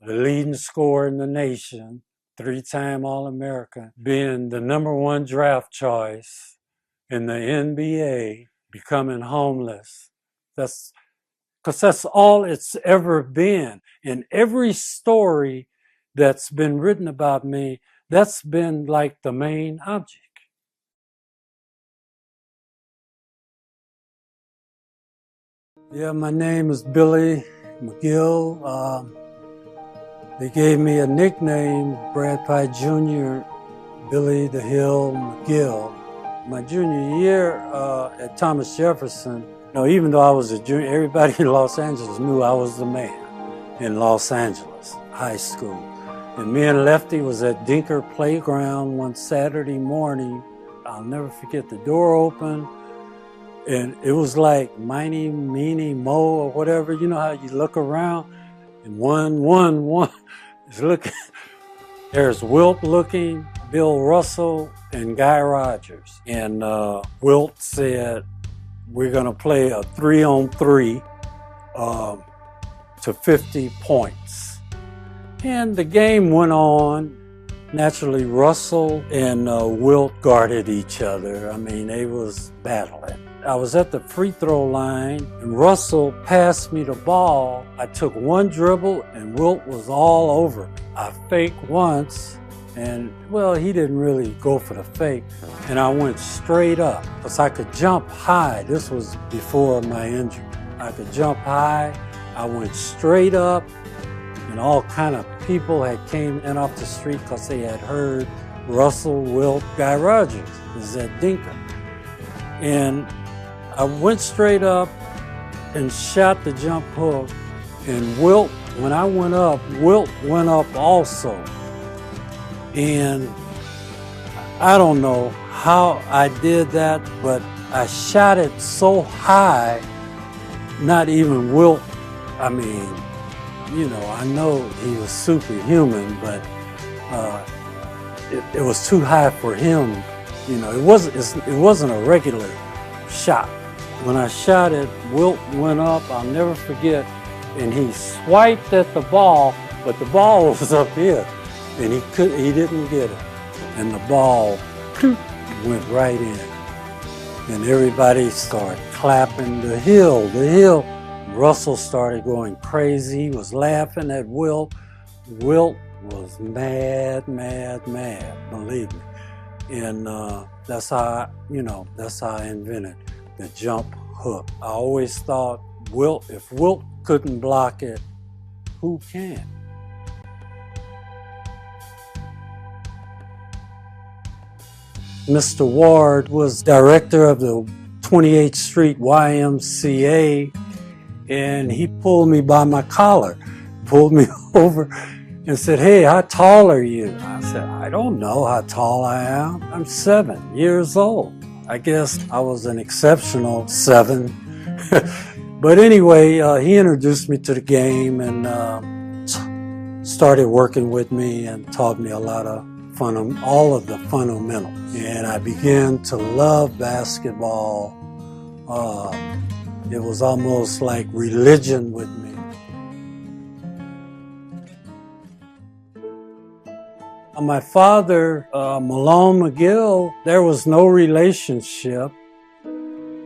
the leading scorer in the nation, 3-time All-American, being the #1 draft choice in the NBA, becoming homeless. That's because that's all it's ever been. In every story that's been written about me, that's been like the main object. Yeah, my name is Billy McGill. They gave me a nickname, Brad Pye Jr., Billy the Hill McGill. My junior year at Thomas Jefferson, even though I was a junior, everybody in Los Angeles knew I was the man in Los Angeles High School. And me and Lefty was at Dinker Playground one Saturday morning. I'll never forget, the door opened, and it was like Miny, Meeny, Mo, or whatever. You know how you look around, and one is looking. There's Wilt looking, Bill Russell, and Guy Rogers. And Wilt said, we're going to play a 3-on-3 to 50 points. And the game went on. Naturally, Russell and Wilt guarded each other. I mean, they was battling. I was at the free throw line, and Russell passed me the ball. I took one dribble, and Wilt was all over me. I faked once, and, well, he didn't really go for the fake, and I went straight up, because I could jump high. This was before my injury. I could jump high. I went straight up, and all kind of people had came in off the street because they had heard Russell, Wilt, Guy Rogers was at Dinker. And I went straight up and shot the jump hook, and Wilt, when I went up, Wilt went up also. And I don't know how I did that, but I shot it so high, not even Wilt, I mean, I know he was superhuman, but it was too high for him. It wasn't a regular shot. When I shot it, Wilt went up, I'll never forget, and he swiped at the ball, but the ball was up here, and he didn't get it. And the ball went right in. And everybody started clapping, the hill. Russell started going crazy. He was laughing at Wilt. Wilt was mad, believe me. And that's how I invented the jump hook. I always thought, if Wilt couldn't block it, who can? Mr. Ward was director of the 28th Street YMCA, and he pulled me by my collar, pulled me over and said, "Hey, how tall are you?" I said, "I don't know how tall I am. I'm 7 years old." I guess I was an exceptional 7. But anyway, he introduced me to the game and started working with me and taught me a lot of all of the fundamentals. And I began to love basketball. It was almost like religion with me. My father, Malone McGill, there was no relationship.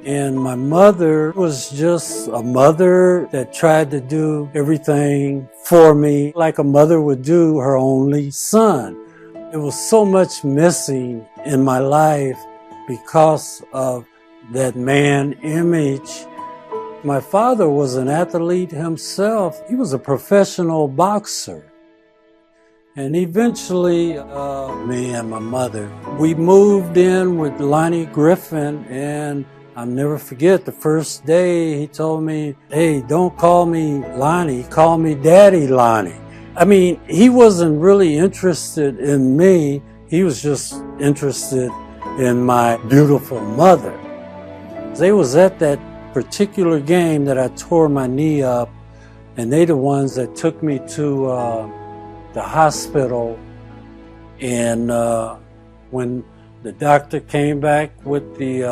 And my mother was just a mother that tried to do everything for me like a mother would do her only son. There was so much missing in my life because of that man image. My father was an athlete himself. He was a professional boxer. And eventually, me and my mother, we moved in with Lonnie Griffin, and I'll never forget the first day he told me, "Hey, don't call me Lonnie, call me Daddy Lonnie." I mean, he wasn't really interested in me. He was just interested in my beautiful mother. They was at that particular game that I tore my knee up, and they the ones that took me to the hospital. And when the doctor came back with the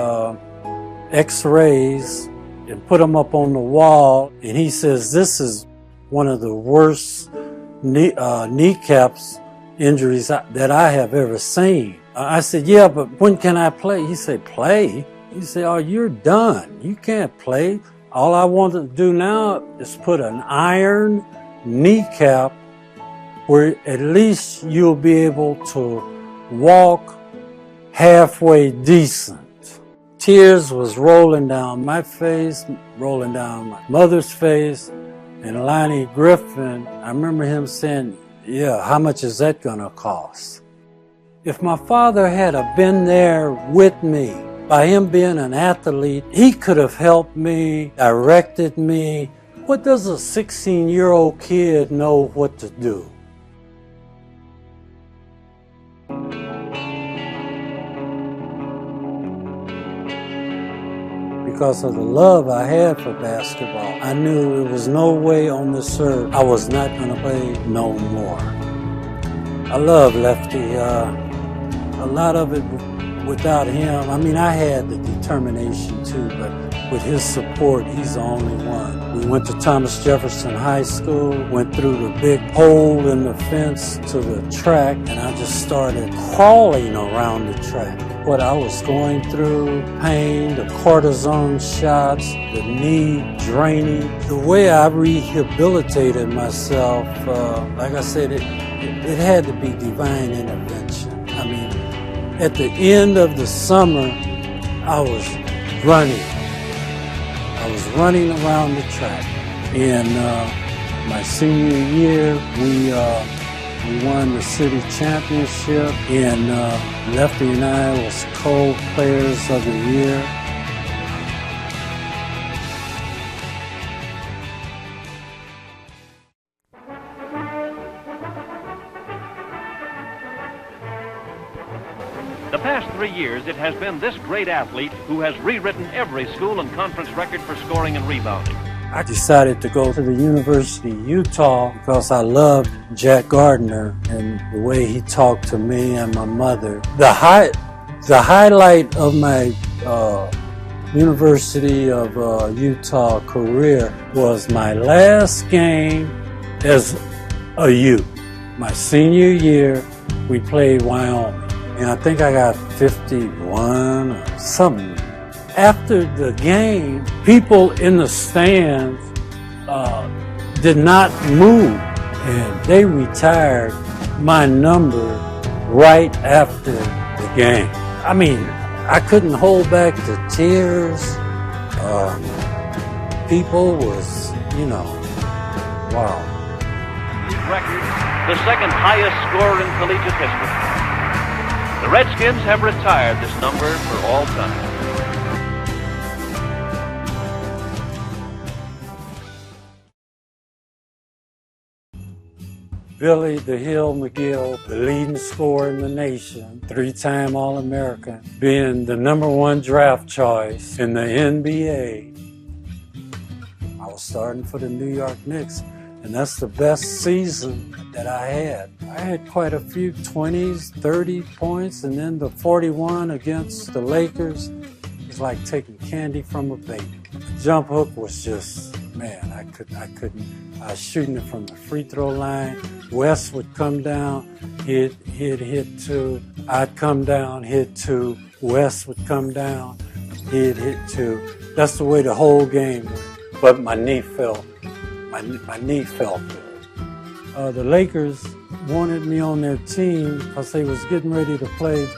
x-rays and put them up on the wall, and he says, "This is one of the worst kneecaps injuries that I have ever seen. I said, yeah, but when can I play? He said, play? He said, oh, you're done. You can't play. All I want to do now is put an iron kneecap where at least you'll be able to walk halfway decent. Tears was rolling down my face, rolling down my mother's face, and Lonnie Griffin, I remember him saying, yeah, how much is that gonna cost? If my father had been there with me, by him being an athlete, he could have helped me, directed me. What does a 16-year-old kid know what to do? Because of the love I had for basketball, I knew there was no way on this earth I was not going to play no more. I love Lefty. A lot of it without him, I mean, I had the determination too, but with his support, he's the only one. We went to Thomas Jefferson High School, went through the big hole in the fence to the track, and I just started crawling around the track. What I was going through, pain, the cortisone shots, the knee draining, the way I rehabilitated myself, like I said, it had to be divine intervention. I mean, at the end of the summer, I was running. I was running around the track. In my senior year, we won the city championship, and Lefty and I was co-players of the year. The past 3 years, it has been this great athlete who has rewritten every school and conference record for scoring and rebounding. I decided to go to the University of Utah because I loved Jack Gardner and the way he talked to me and my mother. The highlight of my University of Utah career was my last game as a youth. My senior year, we played Wyoming, and I think I got 51 or something. After the game, people in the stands did not move, and they retired my number right after the game. I mean, I couldn't hold back the tears. People was, wow. Record, the second highest scorer in collegiate history. The Redskins have retired this number for all time. Billy the Hill McGill, the leading scorer in the nation, 3-time All-American, being the #1 draft choice in the NBA. I was starting for the New York Knicks, and that's the best season that I had. I had quite a few 20s, 30 points, and then the 41 against the Lakers was like taking candy from a baby. The jump hook was just, man, I couldn't. I was shooting it from the free throw line. Wes would come down, he'd hit two. I'd come down, hit two. Wes would come down, he'd hit two. That's the way the whole game went. But my knee felt good. The Lakers wanted me on their team because they was getting ready to play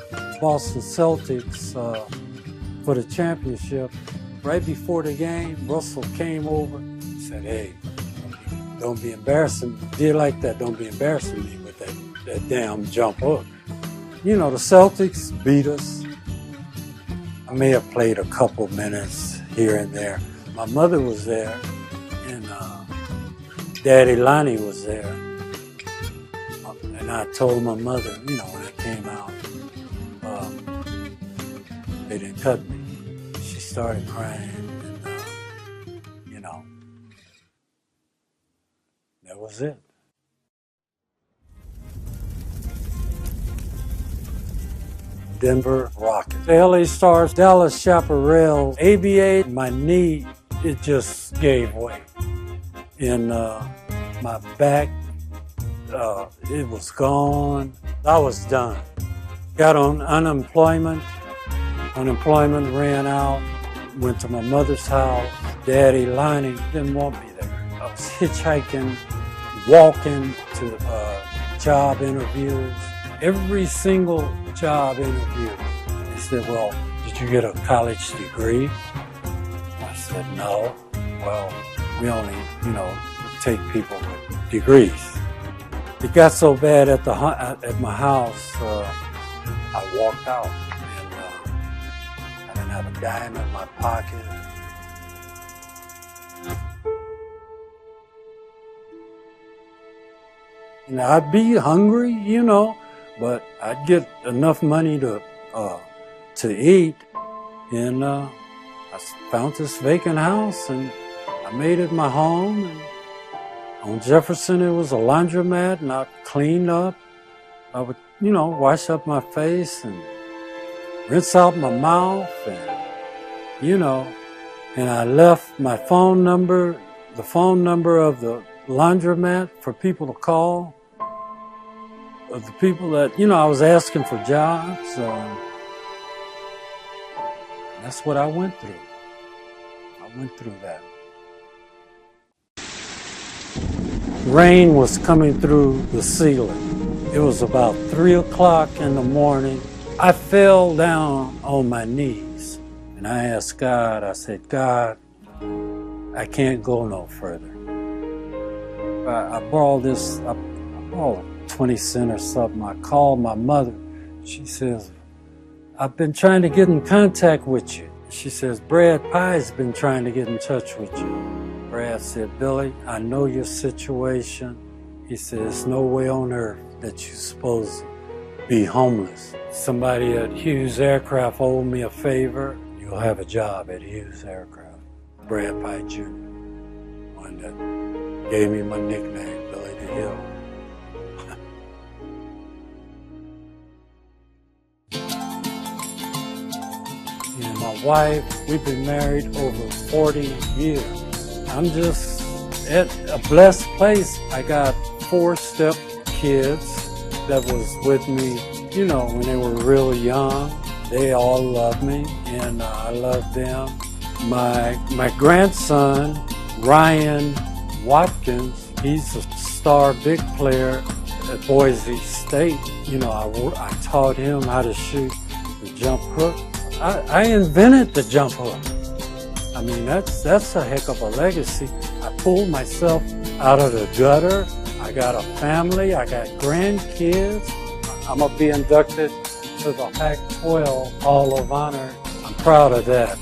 Boston Celtics for the championship. Right before the game, Russell came over and said, hey, don't be embarrassing. Did like that, don't be embarrassing me with that damn jump hook. The Celtics beat us. I may have played a couple minutes here and there. My mother was there, and Daddy Lonnie was there. And I told my mother, when I came out, they didn't cut me. She started crying, and, that was it. Denver Rockets, the LA Stars, Dallas Chaparrals, ABA, my knee, it just gave way. And my back it was gone. I was done. Got on unemployment. Unemployment ran out. Went to my mother's house. Daddy Lonnie didn't want me there. I was hitchhiking, walking to job interviews. Every single job interview, they said, well, did you get a college degree? I said, no. Well, we only, take people with degrees. It got so bad at my house, I walked out, and I didn't have a dime in my pocket. I'd be hungry, but I'd get enough money to eat, and I found this vacant house, and I made it my home. And on Jefferson, it was a laundromat, and I cleaned up. I would, wash up my face and rinse out my mouth, and and I left my phone number, the phone number of the laundromat for people to call. Of the people that, I was asking for jobs. That's what I went through. I went through that. Rain was coming through the ceiling. It was about 3 o'clock in the morning. I fell down on my knees and I asked God, I said, God, I can't go no further. I borrowed a 20 cents or something. I called my mother. She says, I've been trying to get in contact with you. She says, Brad Pye's been trying to get in touch with you. Brad said, Billy, I know your situation. He said, there's no way on earth that you're supposed to be homeless. Somebody at Hughes Aircraft owed me a favor. You'll have a job at Hughes Aircraft. Brad Pye Jr., one that gave me my nickname, Billy the Hill. And my wife, we've been married over 40 years. I'm just at a blessed place. I got 4 step kids that was with me, when they were really young. They all love me, and I love them. My grandson, Ryan Watkins, he's a star big player at Boise State. I taught him how to shoot the jump hook. I invented the jump hook. I mean, that's a heck of a legacy. I pulled myself out of the gutter. I got a family. I got grandkids. I'm going to be inducted to the Pac-12 Hall of Honor. I'm proud of that.